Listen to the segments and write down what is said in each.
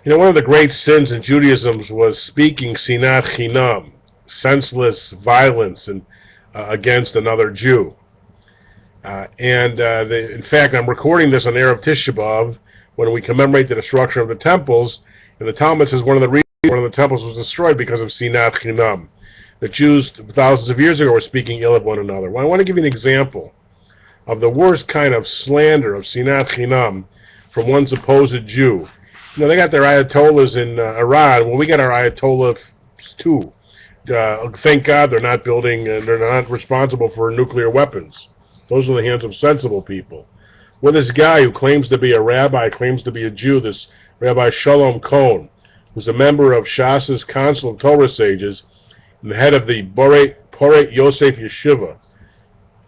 You know, one of the great sins in Judaism was speaking sinat chinam, senseless violence and against another Jew. In fact, I'm recording this on Erev Tisha B'Av when we commemorate the destruction of the temples. And the Talmud says one of the reasons one of the temples was destroyed because of sinat chinam. The Jews thousands of years ago were speaking ill of one another. Well, I want to give you an example of the worst kind of slander of sinat chinam from one supposed Jew. You know, they got their ayatollahs in Iran. Well, we got our ayatollahs too. Thank God they're not building, they're not responsible for nuclear weapons. Those are the hands of sensible people. Well, this guy who claims to be a rabbi, claims to be a Jew, this Rabbi Shalom Cohen, who's a member of Shas's Council of Torah Sages and the head of the Poret Yosef Yeshiva.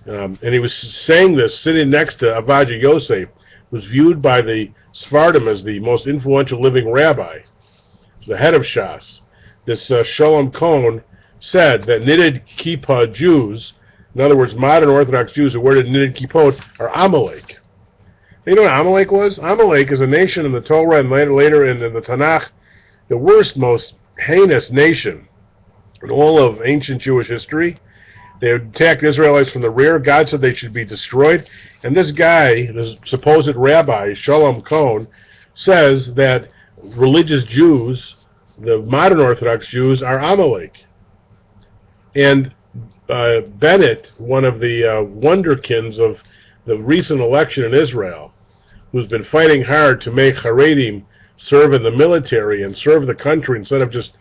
And he was saying this sitting next to Avadia Yosef, was viewed by the Sephardim as the most influential living rabbi. He's the head of Shas. This Shalom Cohen said that knitted kippot Jews, in other words, modern Orthodox Jews who wear the knitted kippot, are Amalek. You know what Amalek was? Amalek is a nation in the Torah and later in the Tanakh, the worst, most heinous nation in all of ancient Jewish history. They attacked Israelites from the rear. God said they should be destroyed. And this guy, this supposed rabbi, Shalom Cohen, says that religious Jews, the modern Orthodox Jews, are Amalek. And Bennett, one of the wonderkins of the recent election in Israel, who's been fighting hard to make Haredim serve in the military and serve the country instead of just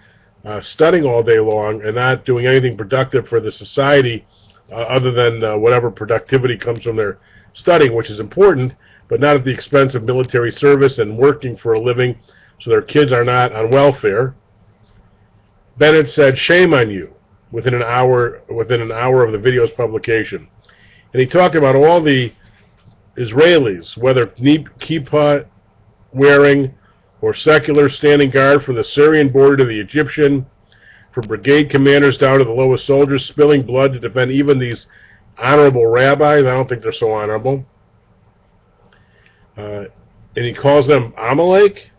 studying all day long and not doing anything productive for the society other than whatever productivity comes from their studying, which is important, but not at the expense of military service and working for a living so their kids are not on welfare. Bennett said, "Shame on you," within an hour of the video's publication. And he talked about all the Israelis, whether kippah wearing or secular, standing guard from the Syrian border to the Egyptian, from brigade commanders down to the lowest soldiers, spilling blood to defend even these honorable rabbis. I don't think they're so honorable. And he calls them Amalek.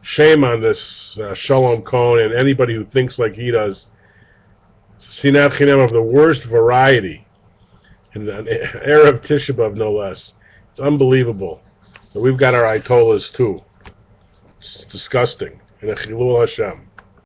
Shame on this Shalom Cohen and anybody who thinks like he does. Sinat chinam of the worst variety. And an Erev Tisha B'Av, no less. It's unbelievable. So we've got our ayatollahs too. It's disgusting. And a chilul Hashem.